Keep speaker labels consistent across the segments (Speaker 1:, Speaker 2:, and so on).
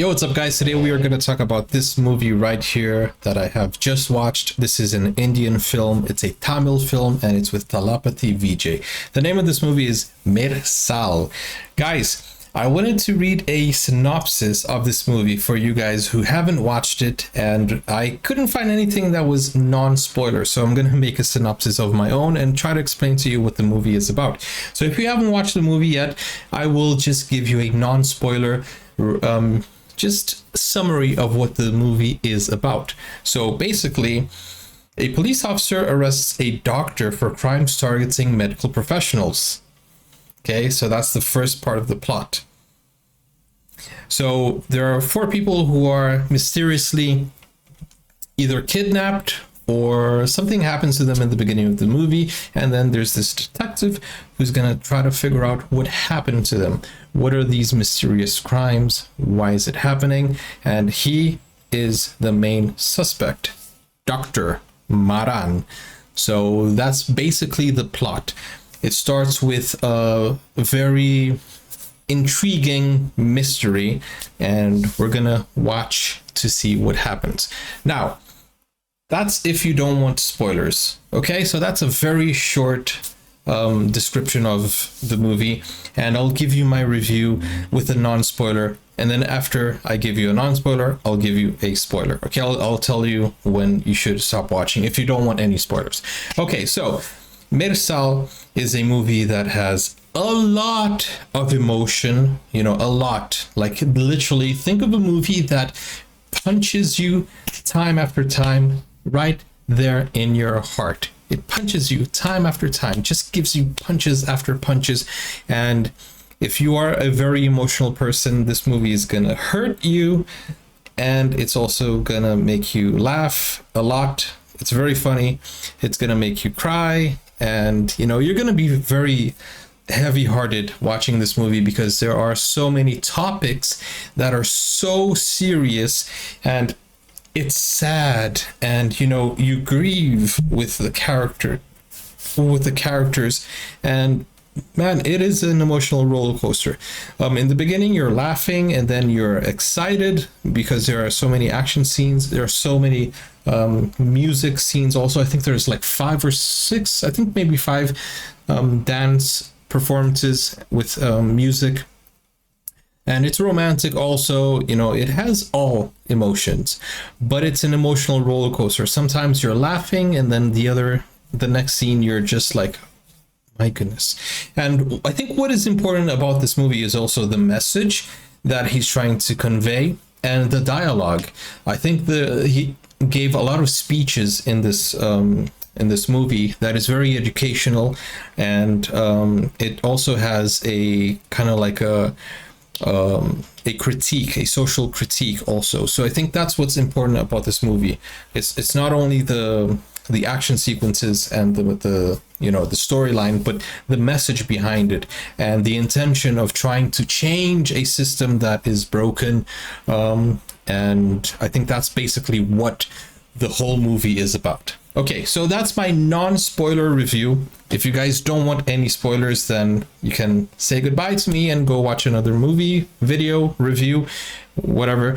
Speaker 1: Yo, what's up guys? Today we are going to talk about this movie right here that I have just watched. This is an Indian film. It's a Tamil film and it's with Thalapathy Vijay. The name of this movie is Mersal. Guys, I wanted to read a synopsis of this movie for you guys who haven't watched it, and I couldn't find anything that was non-spoiler, so I'm going to make a synopsis of my own and try to explain to you what the movie is about. So if you haven't watched the movie yet, I will just give you a non-spoiler just summary of what the movie is about. So basically, a police officer arrests a doctor for crimes targeting medical professionals. Okay, so that's the first part of the plot. So there are four people who are mysteriously either kidnapped or something happens to them in the beginning of the movie, and then there's this detective who's gonna try to figure out what happened to them. What are these mysterious crimes? Why is it happening? And he is the main suspect, Dr. Maran. So that's basically the plot. It starts with a very intriguing mystery, and we're gonna watch to see what happens. Now, that's if you don't want spoilers. Okay, so that's a very short description of the movie, and I'll give you my review with a non-spoiler, and then after I give you a non-spoiler, I'll give you a spoiler. Okay, I'll tell you when you should stop watching if you don't want any spoilers. Okay, so Mersal is a movie that has a lot of emotion, a lot. Like literally, think of a movie that punches you time after time right there in your heart. It punches you time after time, just gives you punches after punches. And if you are a very emotional person, this movie is gonna hurt you, and it's also gonna make you laugh a lot. It's very funny. It's gonna make you cry, and you're gonna be very heavy-hearted watching this movie because there are so many topics that are so serious, and it's sad, and you grieve with the characters, and man, it is an emotional roller coaster. In the beginning you're laughing, and then you're excited because there are so many action scenes, there are so many music scenes also. I think there's like 5 or 6, I think maybe 5 dance performances with music, and it's romantic also. It has all emotions, but it's an emotional roller coaster. Sometimes you're laughing, and then the next scene you're just like, my goodness. And I think what is important about this movie is also the message that he's trying to convey and the dialogue. I think he gave a lot of speeches in this movie that is very educational, and it also has a kind of like a critique, a social critique also. So I think that's what's important about this movie. It's not only the action sequences and the storyline, but the message behind it and the intention of trying to change a system that is broken. And I think that's basically what the whole movie is about. Okay, so that's my non-spoiler review. If you guys don't want any spoilers, then you can say goodbye to me and go watch another movie, video, review, whatever.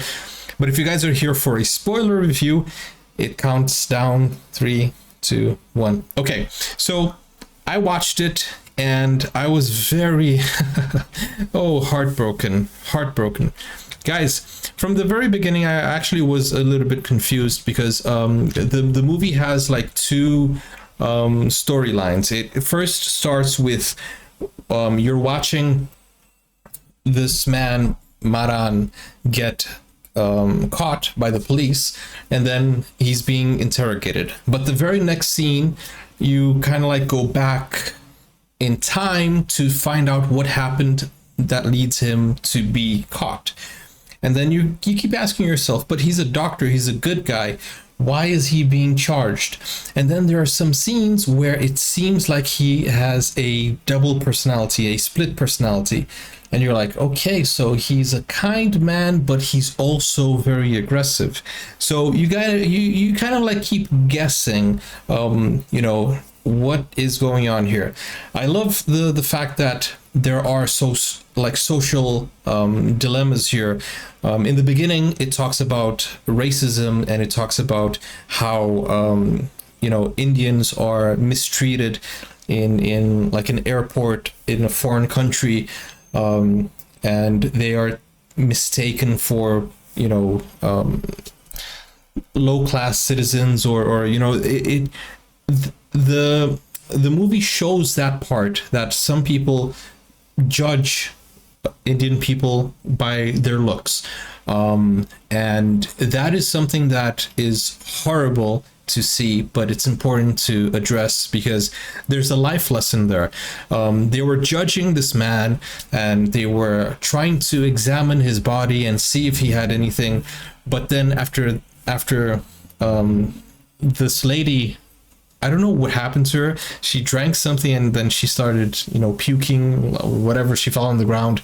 Speaker 1: But if you guys are here for a spoiler review, it counts down 3, 2, 1. Okay, so I watched it and I was very heartbroken. Guys, from the very beginning, I actually was a little bit confused because the movie has like 2 storylines. It first starts with you're watching this man, Maran, get caught by the police, and then he's being interrogated. But the very next scene, you kind of like go back in time to find out what happened that leads him to be caught. And then you keep asking yourself, but he's a doctor, he's a good guy, why is he being charged? And then there are some scenes where it seems like he has a double personality, a split personality. And you're like, okay, so he's a kind man, but he's also very aggressive. So you kind of like keep guessing, what is going on here. I love the fact that there are like social dilemmas here. In the beginning, it talks about racism, and it talks about how Indians are mistreated in like an airport in a foreign country, and they are mistaken for low class citizens, or the movie shows that part, that some people judge Indian people by their looks, and that is something that is horrible to see, but it's important to address because there's a life lesson there. They were judging this man, and they were trying to examine his body and see if he had anything, but then after this lady, I don't know what happened to her. She drank something and then she started, puking, whatever. She fell on the ground.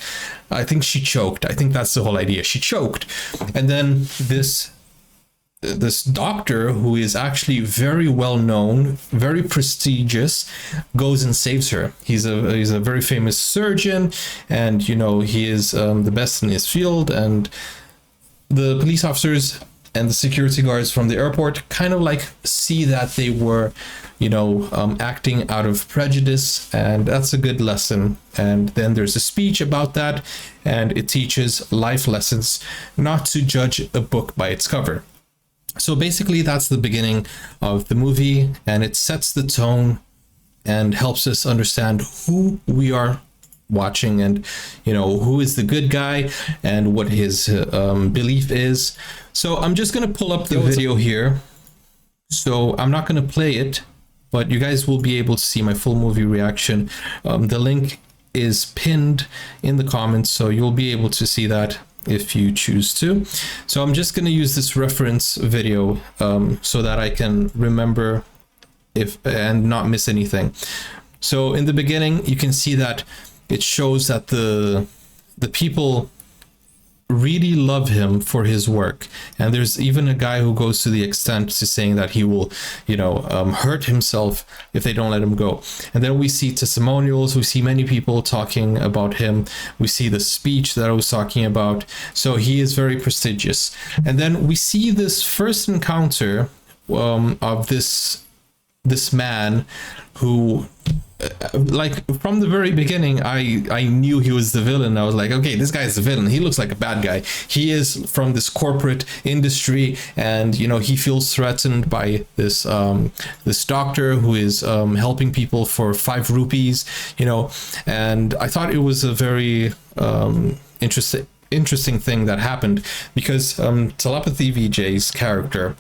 Speaker 1: I think she choked. I think that's the whole idea. She choked. And then this doctor, who is actually very well known, very prestigious, goes and saves her. He's a very famous surgeon, and he is the best in his field. And the police officers and the security guards from the airport kind of like see that they were acting out of prejudice, and that's a good lesson. And then there's a speech about that, and it teaches life lessons, not to judge a book by its cover. So basically that's the beginning of the movie, and it sets the tone and helps us understand who we are watching, and who is the good guy and what his belief is. So I'm just going to pull up the video here. So I'm not going to play it, but you guys will be able to see my full movie reaction. The link is pinned in the comments, so you'll be able to see that if you choose to. So I'm just going to use this reference video so that I can remember and not miss anything. So in the beginning, you can see that it shows that the people really love him for his work, and there's even a guy who goes to the extent to saying that he will hurt himself if they don't let him go. And then we see testimonials, we see many people talking about him, we see the speech that I was talking about. So he is very prestigious. And then we see this first encounter of this man who, like, from the very beginning, I knew he was the villain. I was like, okay, this guy's the villain. He looks like a bad guy. He is from this corporate industry, and he feels threatened by this doctor who is helping people for 5 rupees. And I thought it was a very interesting thing that happened, because Thalapathy Vijay's character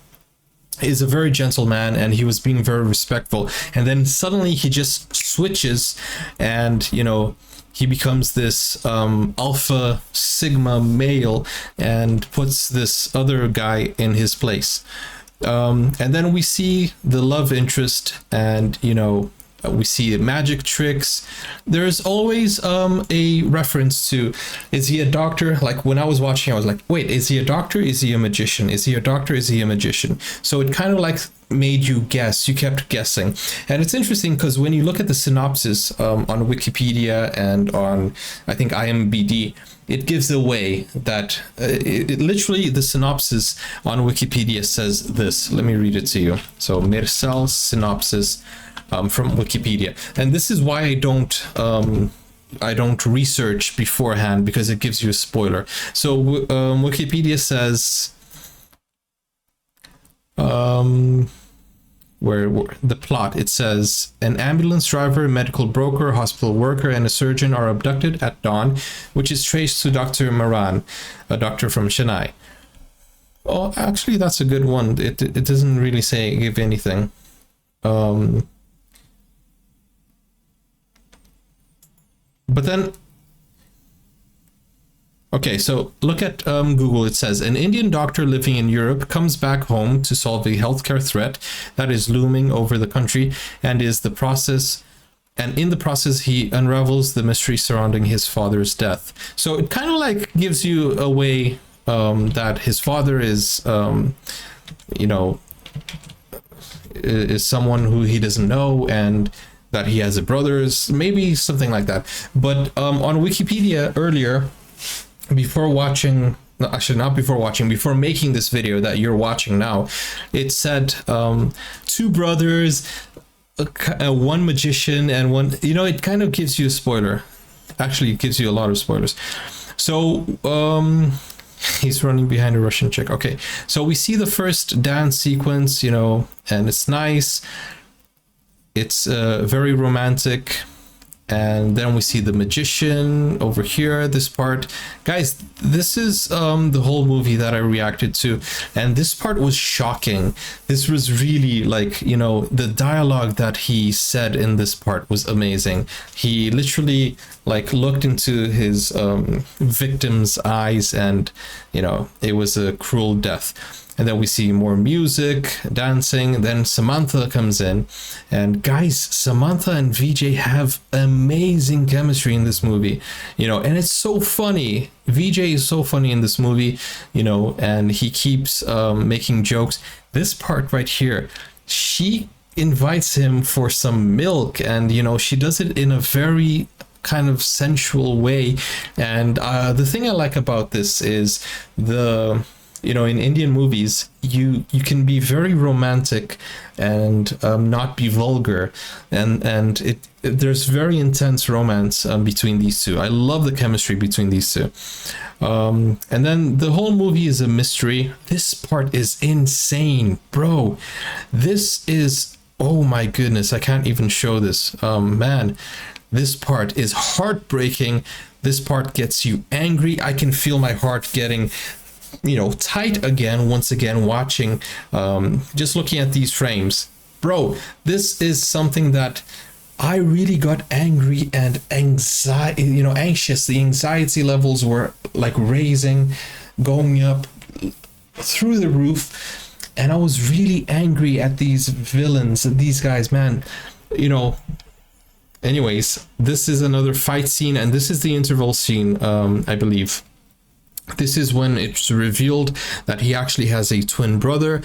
Speaker 1: is a very gentle man, and he was being very respectful, and then suddenly he just switches, and he becomes this alpha sigma male and puts this other guy in his place. And then we see the love interest, and we see magic tricks. There's always a reference to, is he a doctor? Like, when I was watching, I was like, wait, is he a doctor? Is he a magician? Is he a doctor? Is he a magician? So it kind of like made you guess. You kept guessing. And it's interesting because when you look at the synopsis on Wikipedia and on, I think, IMDb, it gives away that it literally, the synopsis on Wikipedia says this. Let me read it to you. So Mersal's synopsis from Wikipedia, and this is why I don't research beforehand, because it gives you a spoiler. So Wikipedia says where the plot, it says, an ambulance driver, medical broker, hospital worker, and a surgeon are abducted at dawn, which is traced to Dr. Maran, a doctor from Chennai. Oh, actually, that's a good one. It doesn't really give anything. But then, okay, so look at Google. It says, an Indian doctor living in Europe comes back home to solve a healthcare threat that is looming over the country, and in the process, he unravels the mystery surrounding his father's death. So it kind of like gives you away that his father is, is someone who he doesn't know, and that he has a brothers, maybe something like that. But on Wikipedia earlier, before watching, no, actually not before watching, before making this video that you're watching now, it said two brothers, one magician and one, you know, it kind of gives you a spoiler. Actually, it gives you a lot of spoilers. So he's running behind a Russian chick. Okay, so we see the first dance sequence, you know, and it's nice. It's very romantic. And then we see the magician over here, this part. Guys, this is the whole movie that I reacted to. And this part was shocking. This was really like, you know, the dialogue that he said in this part was amazing. He literally like looked into his victim's eyes and, you know, it was a cruel death. And then we see more music, dancing, and then Samantha comes in. And guys, Samantha and Vijay have amazing chemistry in this movie, you know, and it's so funny. Vijay is so funny in this movie, you know, and he keeps making jokes. This part right here, she invites him for some milk, and, you know, she does it in a very kind of sensual way. And the thing I like about this is you know, in Indian movies, you can be very romantic and not be vulgar, and there's very intense romance between these two. I love the chemistry between these two. And then the whole movie is a mystery. This part is insane, bro. This is, oh my goodness, I can't even show this. Man, this part is heartbreaking. This part gets you angry. I can feel my heart getting, you know, tight again, once again, watching, just looking at these frames. Bro, this is something that I really got angry and anxiety, you know, anxious. The anxiety levels were like raising, going up through the roof. And I was really angry at these villains, these guys, man, you know. Anyways, this is another fight scene, and this is the interval scene, I believe. This is when it's revealed that he actually has a twin brother,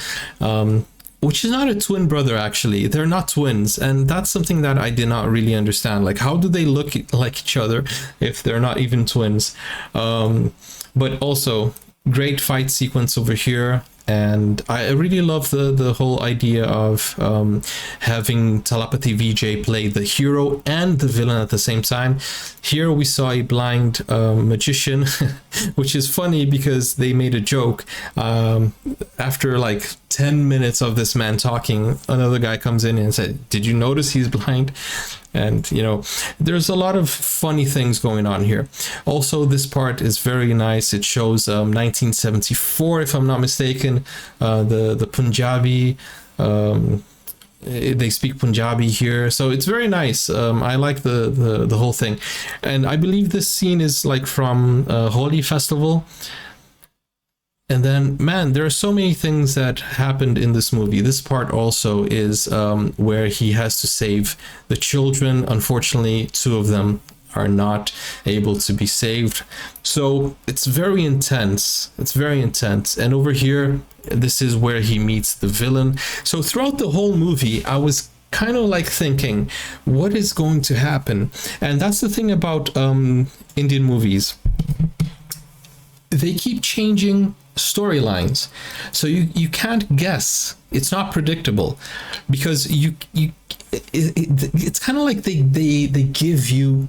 Speaker 1: which is not a twin brother, actually. They're not twins, and that's something that I did not really understand. Like, how do they look like each other if they're not even twins? But also, great fight sequence over here. And I really love the whole idea of having Thalapathy Vijay play the hero and the villain at the same time. Here we saw a blind magician, which is funny because they made a joke. After like 10 minutes of this man talking, another guy comes in and said, "Did you notice he's blind?" And, you know, there's a lot of funny things going on here. Also, this part is very nice. It shows 1974, if I'm not mistaken. The Punjabi, they speak Punjabi here, so it's very nice. I like the whole thing. And I believe this scene is like from Holi festival. And then, man, there are so many things that happened in this movie. This part also is where he has to save the children. Unfortunately, two of them are not able to be saved. So it's very intense. It's very intense. And over here, this is where he meets the villain. So throughout the whole movie, I was kind of like thinking, what is going to happen? And that's the thing about Indian movies. They keep changing storylines, so you can't guess. It's not predictable because it's kind of like they give you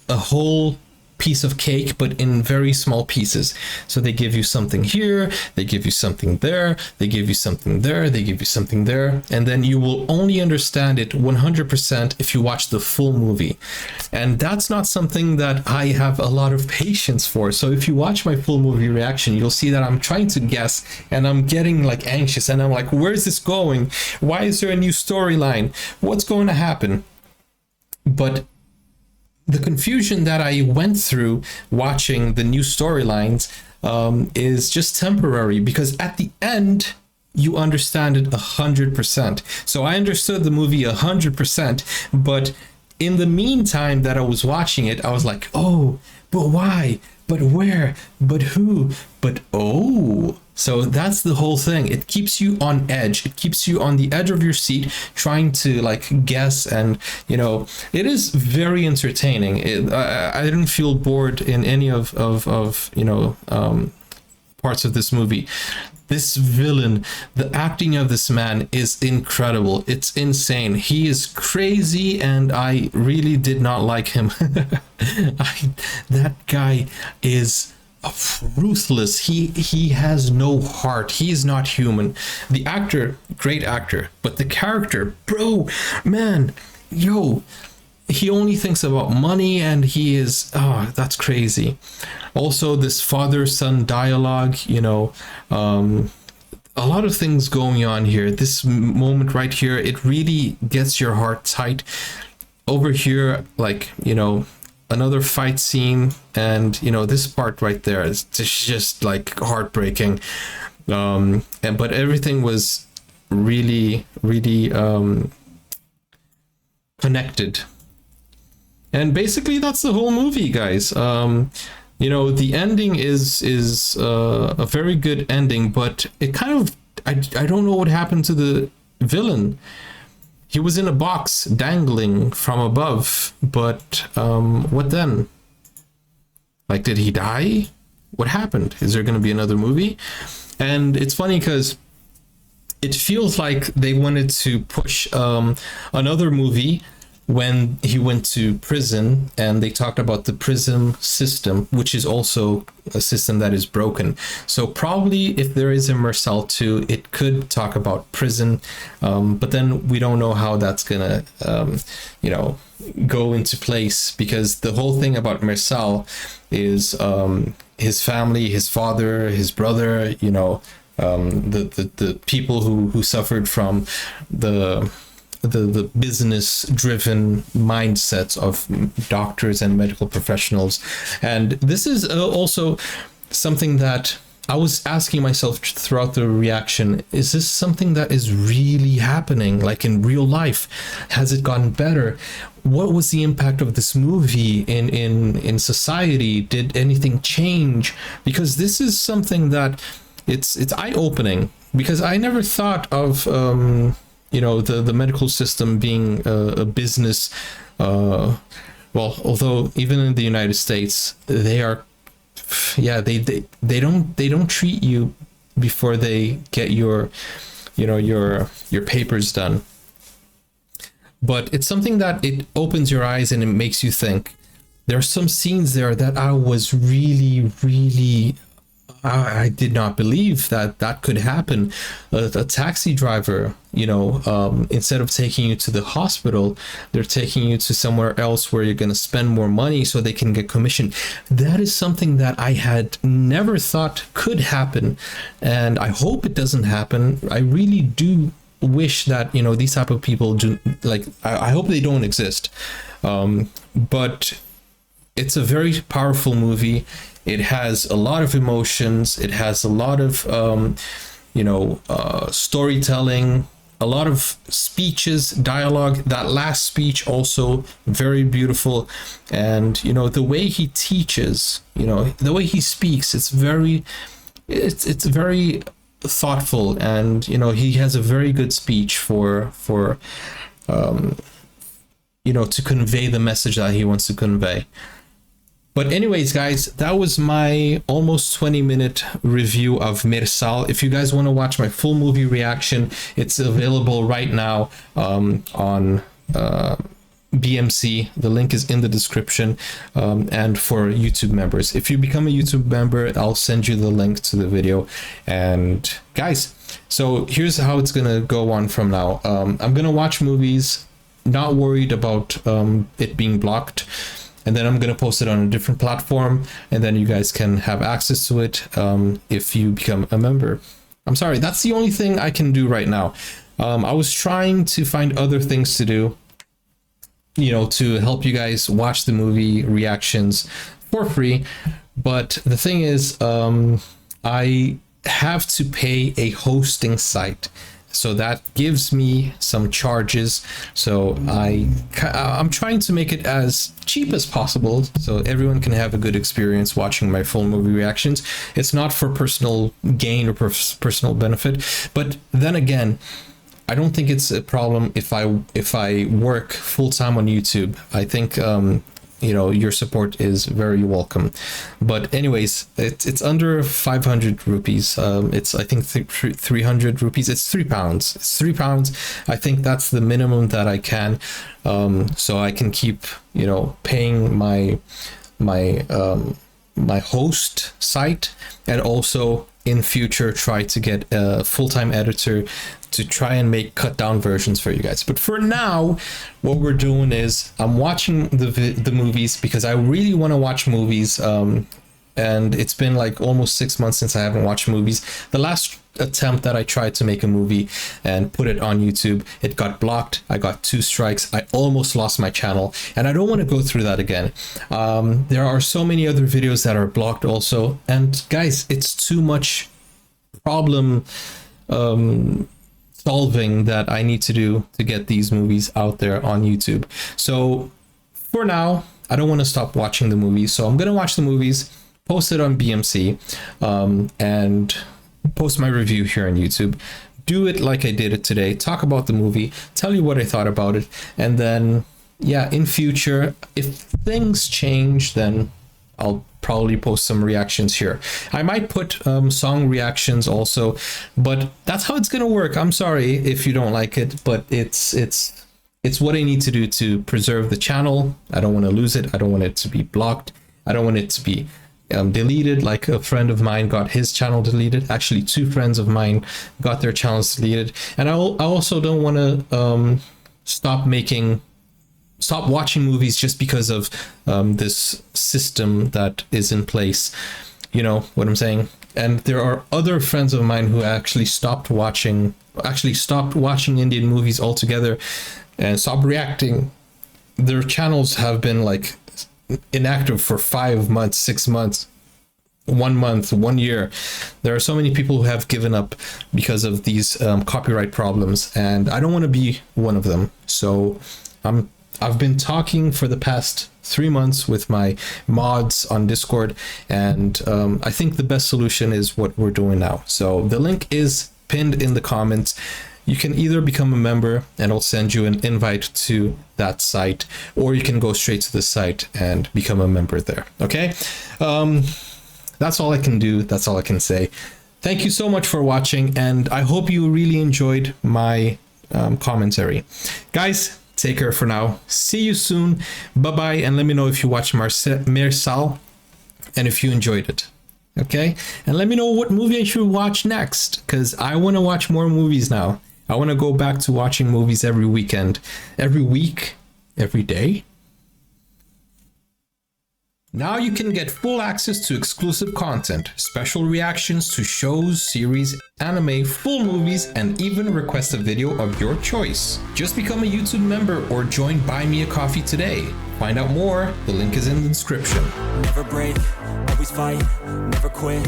Speaker 1: a whole piece of cake, but in very small pieces. So they give you something here, they give you something there, they give you something there, they give you something there, and then you will only understand it 100% if you watch the full movie. And that's not something that I have a lot of patience for. So if you watch my full movie reaction, you'll see that I'm trying to guess and I'm getting like anxious and I'm like, where's this going? Why is there a new storyline? What's going to happen? But the confusion that I went through watching the new storylines is just temporary, because at the end you understand it 100%. So I understood the movie 100%, but in the meantime that I was watching it, I was like, oh, but why? But where? But who? But oh, So that's the whole thing. It keeps you on edge. It keeps you on the edge of your seat, trying to like guess, and it is very entertaining. I didn't feel bored in any of parts of this movie. This villain, the acting of this man is incredible. It's insane. He is crazy, and I really did not like him. That guy is ruthless. He has no heart. He is not human. The actor, great actor, but the character, bro, man, yo, he only thinks about money, and he is, that's crazy. Also, this father-son dialogue, a lot of things going on here. This moment right here, it really gets your heart tight. Over here, like, another fight scene, and this part right there is just like heartbreaking. But everything was really connected. And basically that's the whole movie, guys. The ending is a very good ending, but it kind of, I don't know what happened to the villain. He was in a box dangling from above, but what then? Like, did he die? What happened? Is there going to be another movie? And it's funny because it feels like they wanted to push another movie when he went to prison, and they talked about the prison system, which is also a system that is broken. So probably if there is a Mersal 2, it could talk about prison, but then we don't know how that's gonna go into place, because the whole thing about Mersal is his family, his father, his brother, the people who suffered from the business driven mindsets of doctors and medical professionals. And this is also something that I was asking myself throughout the reaction. Is this something that is really happening, like in real life? Has it gotten better? What was the impact of this movie in society? Did anything change? Because this is something that it's eye-opening, because I never thought of the medical system being a business. Well, although even in the United States, they are, they don't treat you before they get your papers done. But it's something that it opens your eyes and it makes you think. There are some scenes there that I was really I did not believe that could happen. A taxi driver, instead of taking you to the hospital, they're taking you to somewhere else where you're going to spend more money so they can get commission. That is something that I had never thought could happen, and I hope it doesn't happen. I really do wish that these type of people do, like, I hope they don't exist. But it's a very powerful movie. It has a lot of emotions. It has a lot of, storytelling, a lot of speeches, dialogue. That last speech also very beautiful. And, the way he teaches, the way he speaks, it's very thoughtful. And, he has a very good speech for to convey the message that he wants to convey. But anyways, guys, that was my almost 20-minute review of Mersal. If you guys want to watch my full movie reaction, it's available right now on BMC. The link is in the description, and for YouTube members. If you become a YouTube member, I'll send you the link to the video. And guys, so here's how it's going to go on from now. I'm going to watch movies, not worried about it being blocked. And then I'm going to post it on a different platform, and then you guys can have access to it if you become a member. I'm sorry, that's the only thing I can do right now. I was trying to find other things to do, to help you guys watch the movie reactions for free. But the thing is, I have to pay a hosting site. so that gives me some charges. So I'm trying to make it as cheap as possible so everyone can have a good experience watching my full movie reactions. It's not for personal gain or personal benefit, but then again, I don't think it's a problem if I work full-time on YouTube. I think your support is very welcome. But anyways, it's under 500 rupees. It's I think 300 rupees. It's £3. It's £3. I think that's the minimum that I can, so I can keep paying my host site, and also in future try to get a full-time editor to try and make cut down versions for you guys. But for now, what we're doing is I'm watching the movies because I really want to watch movies, and it's been like almost 6 months since I haven't watched movies. The last attempt that I tried to make a movie and put it on YouTube, it got blocked. I got 2 strikes. I almost lost my channel, and I don't want to go through that again. There are so many other videos that are blocked also, and guys, it's too much problem solving that I need to do to get these movies out there on YouTube. So for now, I don't want to stop watching the movies, so I'm gonna watch the movies, post it on BMC, and post my review here on YouTube. Do it like I did it today, talk about the movie, tell you what I thought about it, and then in future, if things change, then I'll probably post some reactions here. I might put song reactions also, but that's how it's gonna work. I'm sorry if you don't like it, but it's what I need to do to preserve the channel. I don't want to lose it. I don't want it to be blocked. I don't want it to be deleted, like a friend of mine got his channel deleted. Actually, 2 friends of mine got their channels deleted, and I also don't want to stop watching movies just because of this system that is in place. You know what I'm saying? And there are other friends of mine who actually stopped watching Indian movies altogether and stopped reacting. Their channels have been like inactive for 5 months, 6 months, 1 month, 1 year. There are so many people who have given up because of these copyright problems, and I don't want to be one of them. So I've been talking for the past 3 months with my mods on Discord, and I think the best solution is what we're doing now. So the link is pinned in the comments. You can either become a member and I'll send you an invite to that site, or you can go straight to the site and become a member there. Okay, that's all I can do. That's all I can say. Thank you so much for watching, and I hope you really enjoyed my commentary. Guys, take care for now. See you soon. Bye bye, and let me know if you watched Mersal and if you enjoyed it. Okay, and let me know what movie I should watch next, because I want to watch more movies now. I want to go back to watching movies every weekend, every week, every day. Now you can get full access to exclusive content, special reactions to shows, series, anime, full movies, and even request a video of your choice. Just become a YouTube member or join Buy Me a Coffee today. Find out more, the link is in the description.
Speaker 2: Never break, always fight, never quit,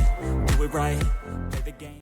Speaker 2: do it right, play the game.